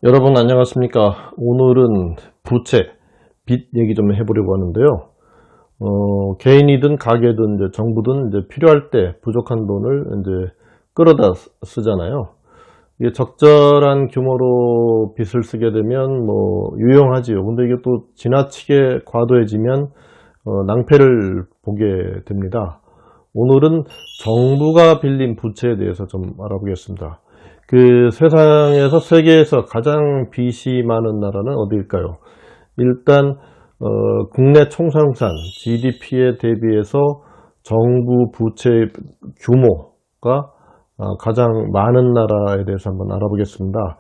여러분 안녕하십니까. 오늘은 부채, 빚 얘기 좀 해보려고 하는데요. 개인이든 가게든 이제 정부든 이제 필요할 때 부족한 돈을 이제 끌어다 쓰잖아요. 이게 적절한 규모로 빚을 쓰게 되면 뭐 유용하지요. 근데 이게 또 지나치게 과도해지면 낭패를 보게 됩니다. 오늘은 정부가 빌린 부채에 대해서 좀 알아보겠습니다. 그 세상에서 세계에서 가장 빚이 많은 나라는 어디일까요? 일단 국내 총생산 GDP에 대비해서 정부 부채 규모가 가장 많은 나라에 대해서 한번 알아보겠습니다.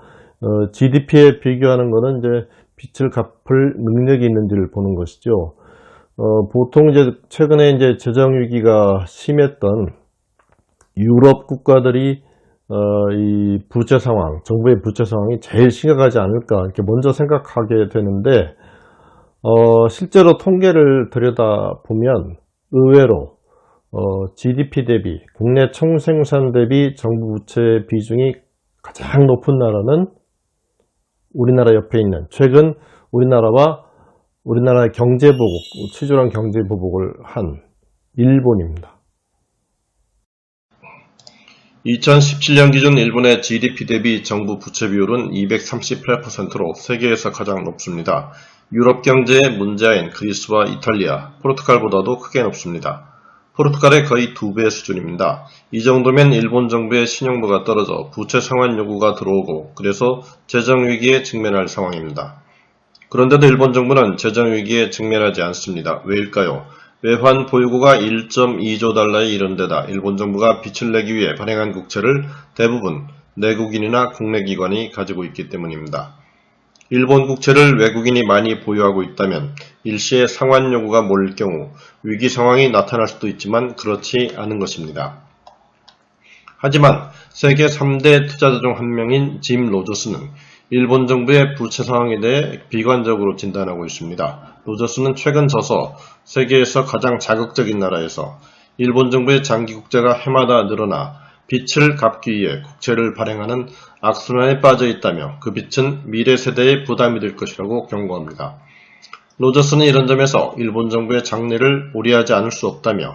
GDP에 비교하는 것은 이제 빚을 갚을 능력이 있는지를 보는 것이죠. 보통 이제 최근에 이제 재정 위기가 심했던 유럽 국가들이 이 부채 상황, 정부의 부채 상황이 제일 심각하지 않을까 이렇게 먼저 생각하게 되는데, 실제로 통계를 들여다보면 의외로 GDP 대비, 국내 총생산 대비 정부 부채 비중이 가장 높은 나라는 우리나라 옆에 있는, 최근 우리나라의 경제보복, 치졸한 경제보복을 한 일본입니다. 2017년 기준 일본의 GDP 대비 정부 부채 비율은 238%로 세계에서 가장 높습니다. 유럽 경제의 문제인 그리스와 이탈리아, 포르투갈보다도 크게 높습니다. 포르투갈의 거의 2배 수준입니다. 이 정도면 일본 정부의 신용도가 떨어져 부채 상환 요구가 들어오고, 그래서 재정위기에 직면할 상황입니다. 그런데도 일본 정부는 재정위기에 직면하지 않습니다. 왜일까요? 외환 보유고가 1.2조 달러에 이른 데다 일본 정부가 빚을 내기 위해 발행한 국채를 대부분 내국인이나 국내 기관이 가지고 있기 때문입니다. 일본 국채를 외국인이 많이 보유하고 있다면 일시에 상환 요구가 몰릴 경우 위기 상황이 나타날 수도 있지만 그렇지 않은 것입니다. 하지만 세계 3대 투자자 중 한 명인 짐 로저스는 일본 정부의 부채 상황에 대해 비관적으로 진단하고 있습니다. 로저스는 최근 저서 세계에서 가장 자극적인 나라에서 일본 정부의 장기 국채가 해마다 늘어나 빚을 갚기 위해 국채를 발행하는 악순환에 빠져 있다며 그 빚은 미래 세대의 부담이 될 것이라고 경고합니다. 로저스는 이런 점에서 일본 정부의 장래를 오리하지 않을 수 없다며,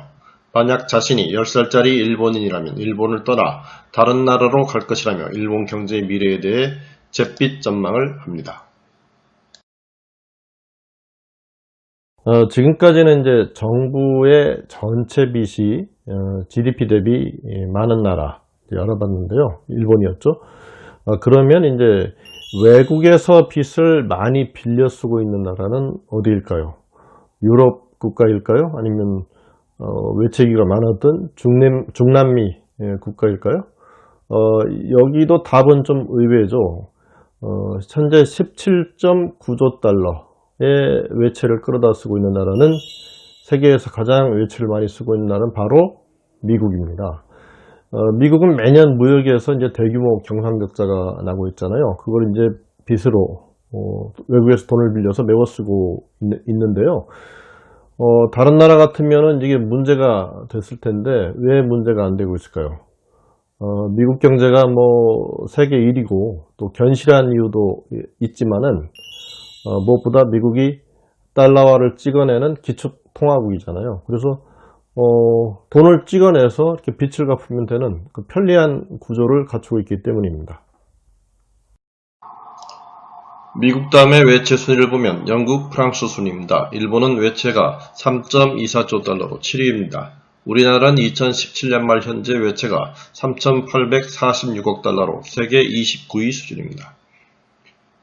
만약 자신이 10살짜리 일본인이라면 일본을 떠나 다른 나라로 갈 것이라며 일본 경제의 미래에 대해 잿빛 전망을 합니다. 지금까지는 이제 정부의 전체 빚이 GDP 대비 많은 나라 알아봤는데요. 일본이었죠. 그러면 이제 외국에서 빚을 많이 빌려 쓰고 있는 나라는 어디일까요? 유럽 국가일까요? 아니면 외채기가 많았던 중남미 국가일까요? 여기도 답은 좀 의외죠. 현재 17.9조 달러의 외채를 끌어다 쓰고 있는 나라는, 세계에서 가장 외채를 많이 쓰고 있는 나라는 바로 미국입니다. 미국은 매년 무역에서 이제 대규모 경상격자가 나고 있잖아요. 그걸 이제 빚으로 외국에서 돈을 빌려서 메워 쓰고 있는데요. 다른 나라 같으면은 이게 문제가 됐을 텐데 왜 문제가 안 되고 있을까요? 미국 경제가 뭐 세계 1위고 또 견실한 이유도 있지만은, 무엇보다 미국이 달러화를 찍어내는 기초통화국이잖아요. 그래서 돈을 찍어내서 이렇게 빚을 갚으면 되는 그 편리한 구조를 갖추고 있기 때문입니다. 미국 다음에 외채 순위를 보면 영국, 프랑스 순위입니다. 일본은 외채가 3.24조 달러로 7위입니다. 우리나라는 2017년 말 현재 외채가 3,846억 달러로 세계 29위 수준입니다.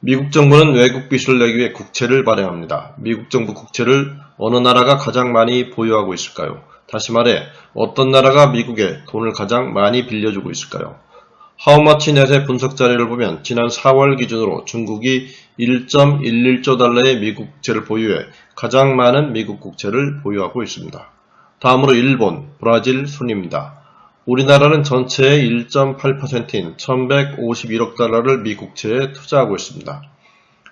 미국 정부는 외국 빚을 내기 위해 국채를 발행합니다. 미국 정부 국채를 어느 나라가 가장 많이 보유하고 있을까요? 다시 말해, 어떤 나라가 미국에 돈을 가장 많이 빌려주고 있을까요? 하우머치넷의 분석 자료를 보면 지난 4월 기준으로 중국이 1.11조 달러의 미국 국채를 보유해 가장 많은 미국 국채를 보유하고 있습니다. 다음으로 일본, 브라질 순입니다. 우리나라는 전체의 1.8%인 1151억 달러를 미국 국채에 투자하고 있습니다.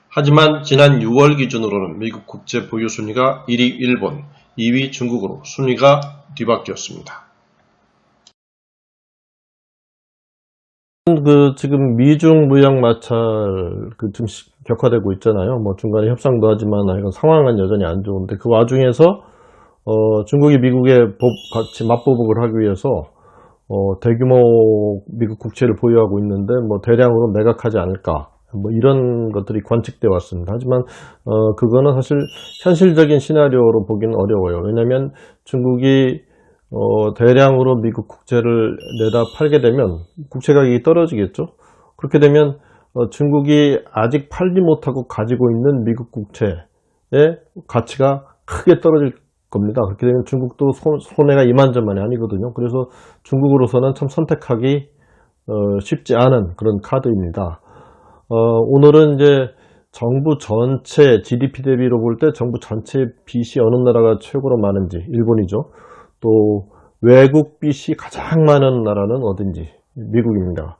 하지만 지난 6월 기준으로는 미국 국채 보유 순위가 1위 일본, 2위 중국으로 순위가 뒤바뀌었습니다. 지금 미중 무역 마찰 좀 격화되고 있잖아요. 뭐 중간에 협상도 하지만 이건 상황은 여전히 안 좋은데 그 와중에서 중국이 미국의 같이 맞보복을 하기 위해서 대규모 미국 국채를 보유하고 있는데 뭐 대량으로 매각하지 않을까 뭐 이런 것들이 관측되어 왔습니다. 하지만 그거는 사실 현실적인 시나리오로 보기는 어려워요. 왜냐하면 중국이 대량으로 미국 국채를 내다 팔게 되면 국채 가격이 떨어지겠죠. 그렇게 되면 중국이 아직 팔지 못하고 가지고 있는 미국 국채의 가치가 크게 떨어질 겁니다. 그렇게 되면 중국도 손해가 이만저만이 아니거든요. 그래서 중국으로서는 참 선택하기 쉽지 않은 그런 카드입니다. 오늘은 이제 정부 전체 GDP 대비로 볼 때 정부 전체 빚이 어느 나라가 최고로 많은지 일본이죠. 또 외국 빚이 가장 많은 나라는 어딘지 미국입니다.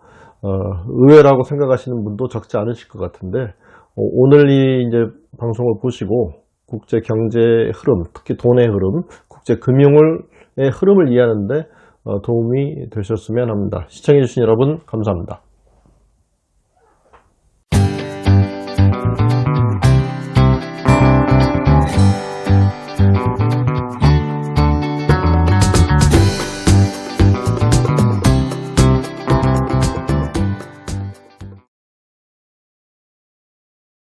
의외라고 생각하시는 분도 적지 않으실 것 같은데 오늘 이 이제 방송을 보시고 국제 경제의 흐름, 특히 돈의 흐름, 국제 금융의 흐름을 이해하는데 도움이 되셨으면 합니다. 시청해 주신 여러분 감사합니다.